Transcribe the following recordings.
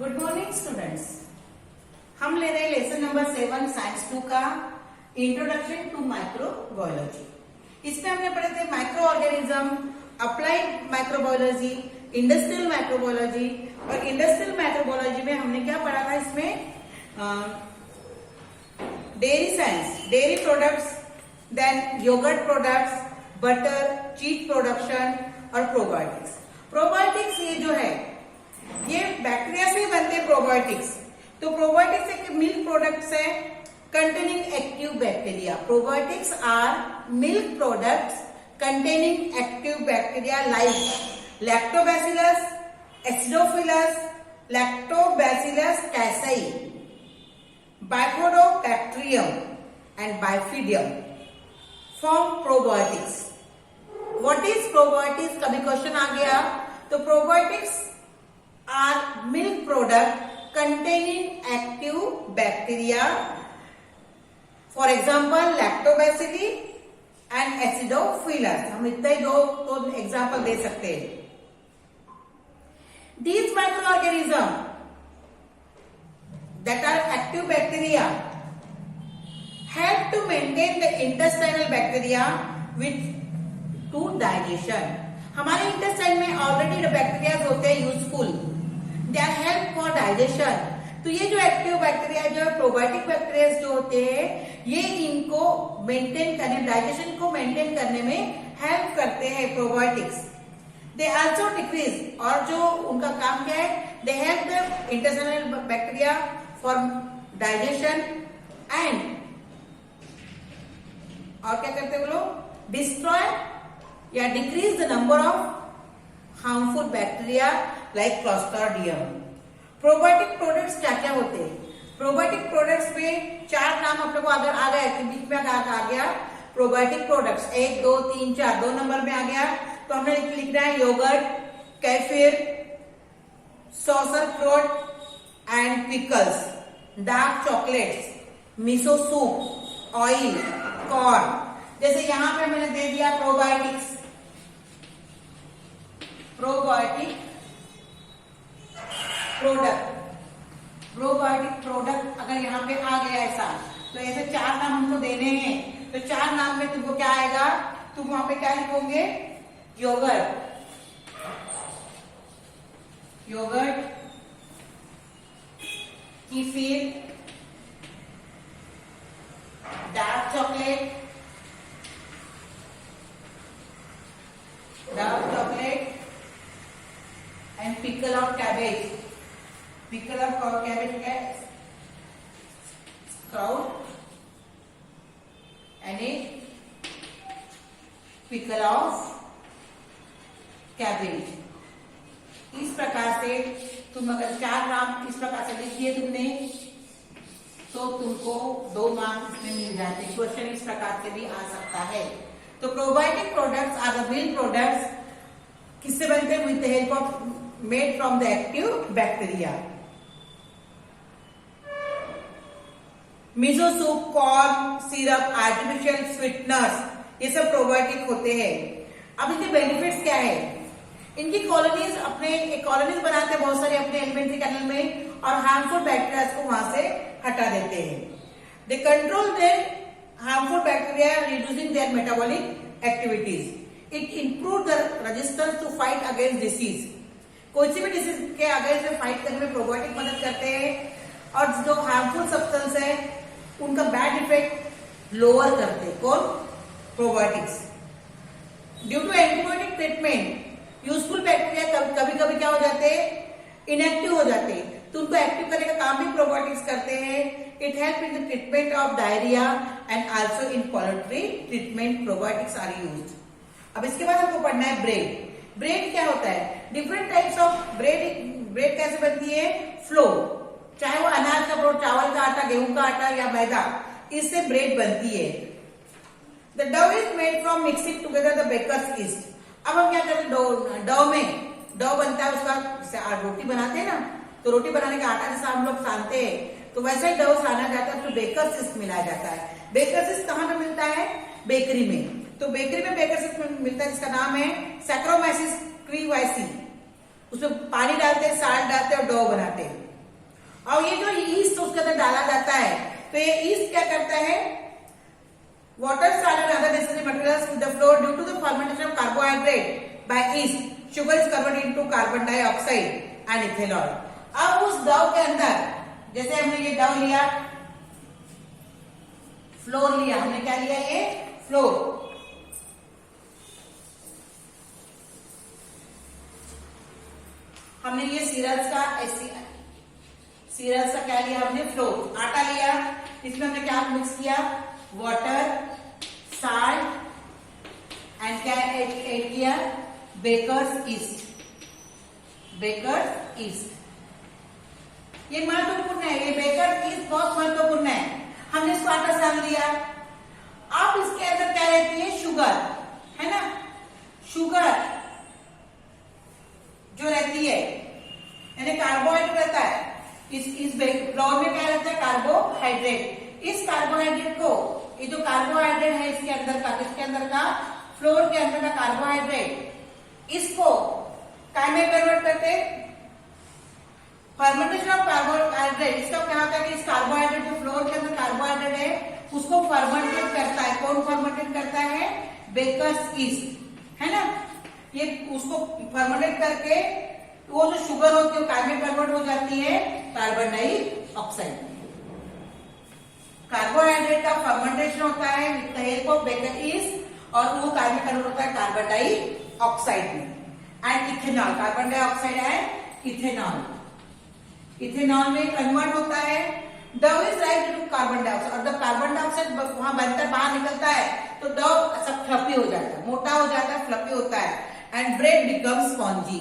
Good morning students. हम ले रहे हैं लेसन नंबर 7 साइंस 2 का इंट्रोडक्शन टू माइक्रोबायोलॉजी। इसमें हमने पढ़े थे micro organism, applied microbiology, industrial microbiology. और इंडस्ट्रियल माइक्रोबायोलॉजी में हमने क्या पढ़ा था? इसमें dairy science, dairy products, then yoghurt products, butter, cheese production और प्रोबायोटिक्स। प्रोबायोटिक्स ये जो है ये बैक्टीरिया से बनते हैं प्रोबायोटिक्स। तो प्रोबायोटिक्स एक मिल्क प्रोडक्ट्स है containing active bacteria. Probiotics are milk products containing active bacteria like lactobacillus, acidophilus, lactobacillus casei, bifidobacterium and bifidum form probiotics. What is probiotics? कभी क्वेश्चन आ गया तो probiotics are milk product containing active bacteria, for example lactobacilli and acidophilus। हम इतना ही दो example दे सकते हैं। These microorganisms that are active bacteria help to maintain the intestinal bacteria with to digestion। हमारे इंटेस्टाइन में ऑलरेडी बैक्टीरिया होते हैं useful, they are help for digestion. तो ये जो एक्टिव बैक्टीरिया जो प्रोबायोटिक बैक्टीरिया जो होते हैं ये इनको मेंटेन करने, डाइजेशन को मेंटेन करने में हेल्प करते हैं प्रोबायोटिक्स। दे आल्सो डिक्रीज, और जो उनका काम क्या है? They help the intestinal bacteria for digestion and और क्या करते हैं वो लोग? डिस्ट्रॉय या decrease the number of harmful bacteria like Clostridium. Probiotic products क्या क्या होते हैं? प्रोबायोटिक प्रोडक्ट्स में चार नाम आप लोगों को अगर आ गया कि बीच में आ गया प्रोबायोटिक प्रोडक्ट्स 1 2 3 4 2 नंबर में आ गया तो हमने लिखना है yogurt, kefir, sauerkraut and pickles, dark chocolates, miso soup, oil, corn. जैसे यहां पे मैंने दे दिया प्रोबायोटिक्स, प्रोबायोटिक प्रोडक्ट अगर यहाँ पे आ गया ऐसा तो ऐसे चार नाम हमको देने हैं। तो चार नाम में तुमको क्या आएगा? तुम वहां पे क्या लिखोगे? Yogurt, kefir, dark chocolate and pickle of cabbage. Pickle of cabbage क्या है? Sprout and a pickle of cabbage. इस प्रकार से तुम अगर चार नाम इस प्रकार से लिख दिए तुमने तो तुमको 2 मार्क्स इसमें मिल जाते हैं। क्वेश्चन इस प्रकार से भी आ सकता है। तो probiotic products are the milk products किससे बनते हैं? With the help of made from the active bacteria. Miso soup, corn syrup, artificial sweeteners ये सब प्रोबायोटिक होते हैं। अब इनके बेनिफिट्स क्या है? इनकी कॉलोनीज कॉलोनीज बनाते हैं बहुत सारे अपने एलिमेंट्री कैनल में और हार्मफुल बैक्टीरिया को वहां से हटा देते हैं। They control their harmful bacteria reducing their metabolic activities. It improve the resistance to fight against disease. कोई सी भी डिसीज के अगेंस्ट में फाइट करने में प्रोबायोटिक मदद करते हैं और जो हार्मफुल सब्सटेंस है उनका बैड इफेक्ट लोअर करते हैं। कौन? Probiotics. Due to antibiotic treatment useful bacteria कभी कभी क्या हो जाते हैं? इनएक्टिव हो जाते हैं। तो उनको एक्टिव करने का काम भी प्रोबायोटिक्स करते हैं। It help in the treatment of diarrhoea and also in poultry treatment probiotics are used. अब इसके बाद हमको पढ़ना है ब्रेड। ब्रेड क्या होता है? डिफरेंट टाइप्स ऑफ ब्रेड कैसे बनती है? फ्लो, चाहे वो अनाज का ब्रेड, चावल का आटा, गेहूं का आटा या मैदा, इससे ब्रेड बनती है। The dough is made from mixing together the baker's yeast. अब हम क्या करते हैं? डो बनता है उसका, रोटी बनाते हैं ना, तो रोटी बनाने का आटा जैसा हम लोग सानते हैं तो वैसे ही डो साना जाता है तो बेकर्स ईस्ट मिलाया जाता है। बेकर्स ईस्ट कहाँ पे मिलता है? बेकरी में। तो बेकरी में बेकर्स ईस्ट मिलता है जिसका नाम है सैक्रोमाइसिस क्रीवाइसी। उसमें पानी डालते हैं, साल्ट डालते हैं और डो बनाते हैं। और ये जो ईस्ट उसके अंदर डाला जाता है, तो ये ईस्ट क्या करता है, water salt and other necessary materials in the flour due to the fermentation of carbohydrate by yeast, sugar is converted into carbon dioxide and ethanol. अब उस डव के अंदर, जैसे हमने ये डव लिया, फ्लोर लिया, हमने क्या लिया, ये फ्लोर, हमने ये सीरल्स का क्या लिया, हमने फ्लोर, आटा लिया, इसमें हमने क्या मिक्स किया, वाटर, साल्ट एंड क्या ऐड किया, बेकर्स ईस्ट। ये महत्वपूर्ण है, ये बेकर्स ईस्ट बहुत महत्वपूर्ण है। हमने इसको आटा सान लिया, अब इसके अंदर क्या रहती है, शुगर, है ना, शुगर जो रहती है, यानी कार्बोहाइड्रेट रहता है, इस फ्लोर में क्या रहता है, कार्बोहाइड्रेट। इस कार्बोहाइड्रेट को, ये जो कार्बोहाइड्रेट है इसके अंदर का, किसके अंदर का, फ्लोर के अंदर का कार्बोहाइड्रेट, इसको क्या में कन्वर्ट करते, फर्मेंटेशन ऑफ कार्बोहाइड्रेट। इसका क्या होता है कि इस कार्बोहाइड्रेट, जो फ्लोर के अंदर कार्बोहाइड्रेट है, उसको फर्मेंटेट करता है। कौन फर्मेंटेट करता है, बेकर्स ईस्ट, है ना। ये उसको फर्मेंटेट करके वो जो शुगर होती है काय में कन्वर्ट हो जाती है, कार्बन डाइऑक्साइड। कार्बोहाइड्रेट का फर्मेंटेशन होता है with the help of baker yeast, और वो काय में कन्वर्ट होता है कार्बन डाइऑक्साइड में, and ethanol, carbon dioxide and ethanol, ethanol में कन्वर्ट होता है। Dough is like to carbon dioxide, और जब कार्बन डाइऑक्साइड वहां बनकर बाहर निकलता है तो डव सब फ्लफी हो जाता है, मोटा हो जाता है, फ्लफी होता है, एंड ब्रेड बिकम्स स्पॉन्जी।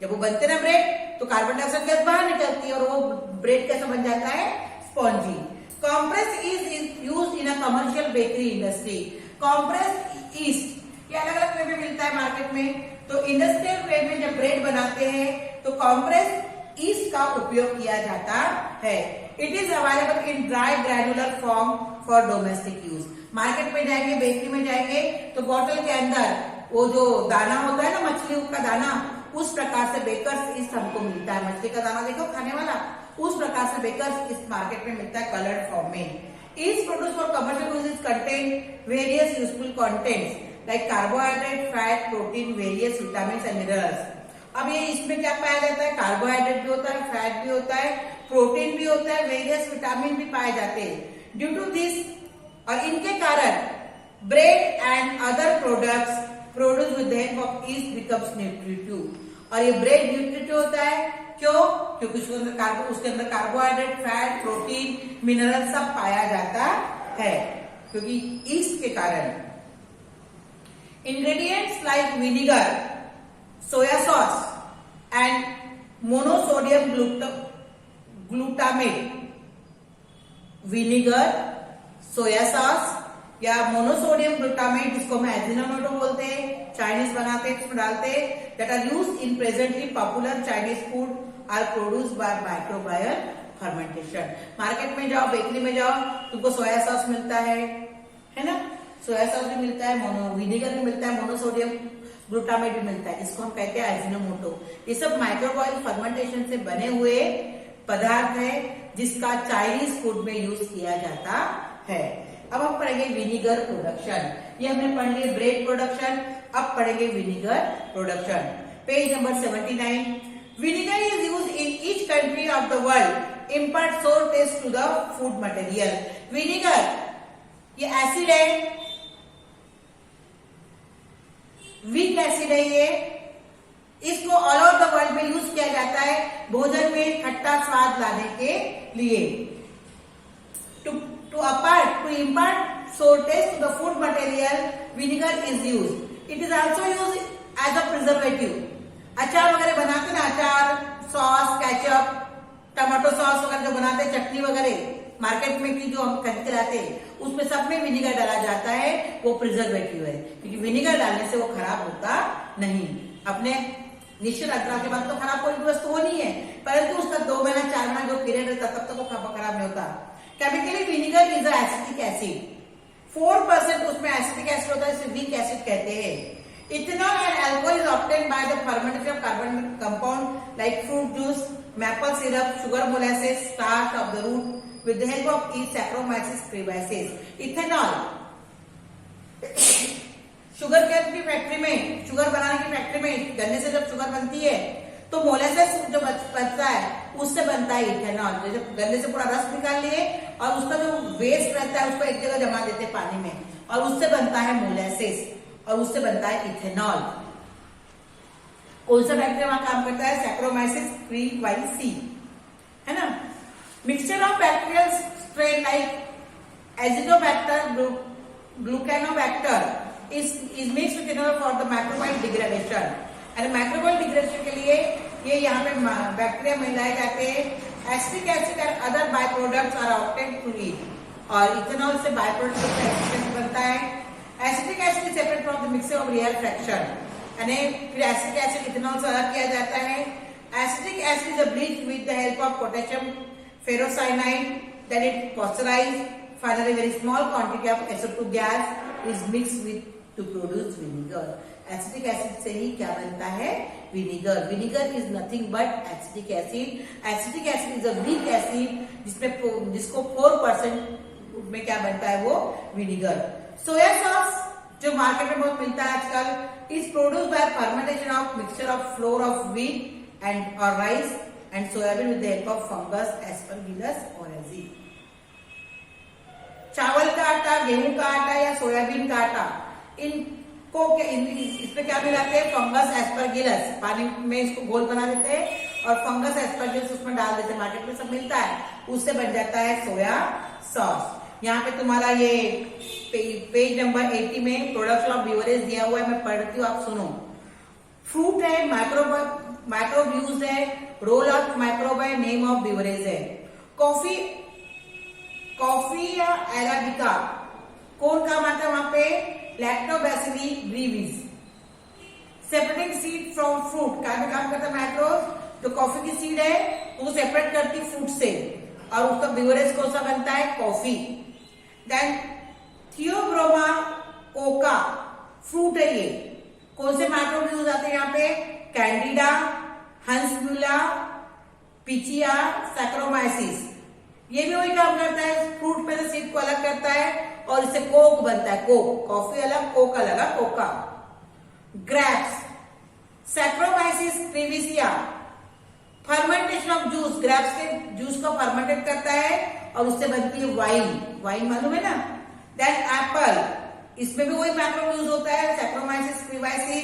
जब वो बनते ना ब्रेड, तो कार्बन डाइऑक्साइड गैस बाहर निकलती है और वो ब्रेड कैसा बन जाता है, spongy. Compress east used in a commercial bakery industry. Compress east ये अलग अलग वे में मिलता है मार्केट में, तो इंडस्ट्रियल वे में जब ब्रेड बनाते हैं तो कॉम्प्रेस ईस्ट का उपयोग किया जाता है। It is available in dry granular form for domestic use. Market में जाएंगे, बेकरी में जाएंगे, तो बोतल के अंदर वो जो दाना होता है ना, मछली का दाना, उस प्रकार से बेकर्स ईस्ट हमको मिलता है। मछली का दाना देखो खाने वाला, उस प्रकार से बेकर्स ईस्ट मार्केट में मिलता है कलर्ड फॉर्म में। East produce for commercial uses contain various useful contents like carbohydrate, fat, protein, various vitamin and minerals. अब ये इसमें क्या पाया जाता है, कार्बोहाइड्रेट भी होता है, फैट भी होता है, प्रोटीन भी होता है, वेरियस विटामिन भी पाए जाते हैं। ड्यू टू दिस, और इनके कारण bread and other products produce with the help of east becomes nutritive. और ये ब्रेड न्यूट्रिटिव होता है, क्यों, क्योंकि उसके अंदर कार्बोहाइड्रेट, फैट, प्रोटीन, मिनरल सब पाया जाता है, क्योंकि ईस्ट के कारण। Ingredients like vinegar, soya sauce and monosodium glutamate. Vinegar, soya sauce या मोनोसोडियम ग्लूटामेट, जिसको हम एजिनोमोटो बोलते हैं, चाइनीज बनाते हैं, इसमें डालते हैं, that are used in presently popular Chinese food are produced by microbial fermentation. Market में जाओ, बेकरी में जाओ, तुमको सोया सॉस मिलता है ना, सोया सॉस भी मिलता है, विनेगर भी मिलता है, मोनोसोडियम ग्लूटामेट भी मिलता है, इसको हम कहते हैं एजिनोमोटो। ये सब माइक्रोबायल फर्मेंटेशन से बने हुए पदार्थ है, जिसका चाइनीज फूड में यूज किया जाता है। अब हम पढ़ेंगे विनीगर प्रोडक्शन। ये हमने पढ़ लिया ब्रेड प्रोडक्शन, अब पढ़ेंगे vinegar production. Page number 79। Vinegar is used in each country of the world, impart sour taste to the food material. Vinegar ये एसिड है, वीक एसिड है ये, इसको ऑल ओवर द वर्ल्ड में यूज किया जाता है भोजन में खट्टा स्वाद लाने के लिए। To impart sour taste to the food material, vinegar is used. It is also used as a preservative. अचार वगैरह बनाते ना, अचार, सॉस, केचप, टमाटो सॉस वगैरह जो बनाते हैं, चटनी वगैरह मार्केट में की जो हम खरीद के लाते हैं, उसमें सब में विनेगर डाला जाता है, वो प्रिजर्वेटिव है, क्योंकि विनेगर डालने से वो खराब होता नहीं। अपने निश्चित अंतराल के बाद तो खराब कोई वस्तु होनी है, परंतु उसका 2 महीना 4 महीना जो पीरियड रहता तब तक वो खराब नहीं होता। Chemically vinegar is acetic acid, 4% उसमें एसिटिक एसिड होता है, इसे वीक एसिड कहते हैं। Ethanol and alcohol is obtain by the fermentation of carbon compound like fruit juice, maple syrup, sugar molasses, starch of the root. With the help of each Saccharomyces cerevisiae. Ethanol. Sugarcane की factory में, sugar बनाने की factory में गन्ने से जब sugar बनती है तो मोलेसेस जो बचता है उससे बनता है इथेनॉल। जब गन्ने से पूरा रस निकाल लिए और उसका जो वेस्ट रहता है उसको एक जगह जमा देते हैं पानी में और उससे बनता है मोलेसेस और उससे बनता है इथेनॉल। कौन सा बैक्टीरिया वहां काम करता है? सैक्रोमाइसिस cerevisiae, है ना। Mixture of bacterial strain like acetobacter, gluconobacter is mixed with ethanol for the macrobiotic degradation. and macrobiotic degradation के लिए ये यहाँ पे बैक्टीरिया मिलाए जाते हैं। Acetic acid and other by products are obtained through it. और इथेनॉल से बाय प्रोडक्ट एसिटिक एसिड बनता है। Acetic acid is separate from the mixture of real fraction, यानी फिर एसिटिक एसिड इथेनॉल से अलग किया जाता है। Acetic acid is bleach with the help of potassium ferrocyanide, then it pasteurize, finally very small quantity of SO2 gas is mixed with to produce vinegar. Acetic acid से ही क्या बनता है? Vinegar. Vinegar is nothing but acetic acid. Acetic acid is a weak acid जिसको 4% में क्या बनता है? वो विनीगर। सोया सॉस जो मार्केट में बहुत मिलता है आजकल is produce bye fermentation of mixture of flour of wheat and और rice and soybean with the help of fungus, aspergillus oryzae. चावल का आटा, गेहूं का आटा या सोयाबीन का आटा, इनको इसमें क्या मिलाते हैं? Fungus, Aspergillus. पानी में इसको घोल बना देते हैं और फंगस एस्परगिलस उसमें डाल देते हैं। मार्केट में सब मिलता है, उससे बन जाता है सोया सॉस। यहाँ पे तुम्हारा ये पेज नंबर 80 में प्रोडक्शन ऑफ ब्यूवरेज दिया हुआ है, मैं पढ़ती हूँ, आप सुनो। फ्रूट है, माइक्रोब्यूज है, रोल ऑफ माइक्रोब है, नेम ऑफ ब्यूवरेज है। कॉफी या एराबिका कौन काम आता है वहां पे? Lactobacilli brevis. Separating seed from fruit का भी काम करता है माइक्रोब। जो कॉफी की सीड है वो सेपरेट करती फ्रूट से और उसका ब्यूवरेज कौन सा बनता है? Coffee. Then Theobroma cocoa fruit है, ये कौन से माइक्रोब यूज आते हैं यहाँ पे? Candida, hansenula, pichia, saccharomyces. ये भी वही काम करता है, फ्रूट में से सीड को अलग करता है और इससे कोक बनता है। कोक, कॉफी अलग, कोक अलग, Coca. Grapes, saccharomyces cerevisiae, fermentation of juice, grapes के जूस को फर्मेंटेट करता है और उससे बनती है वाइन। वाइन मालूम है ना। देन एप्पल, इसमें भी वही मैक्रो यूज होता है, saccharomyces cerevisiae,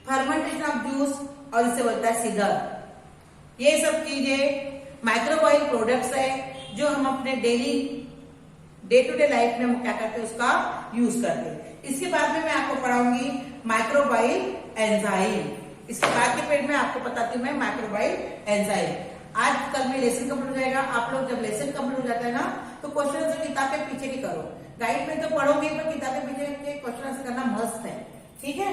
fermentation of juice और इससे बनता है सिदर। ये सब चीजें माइक्रोबायल प्रोडक्ट्स है जो हम अपने डे टू डे लाइफ में हम क्या करते हैं? उसका यूज करते हैं। इसके बाद में मैं आपको पढ़ाऊंगी माइक्रोबायल एंजाइम। इसके बाद के पेज में आपको बताती हूँ मैं माइक्रोबायल एंजाइम। आज कल में लेसन कंप्लीट हो जाएगा। आप लोग जब लेसन कंप्लीट हो जाता है ना तो क्वेश्चन आंसर किताब के पीछे नहीं करो, गाइड में तो पढ़ोगे पर किताब के पीछे के क्वेश्चन आंसर करना मस्त है, ठीक है।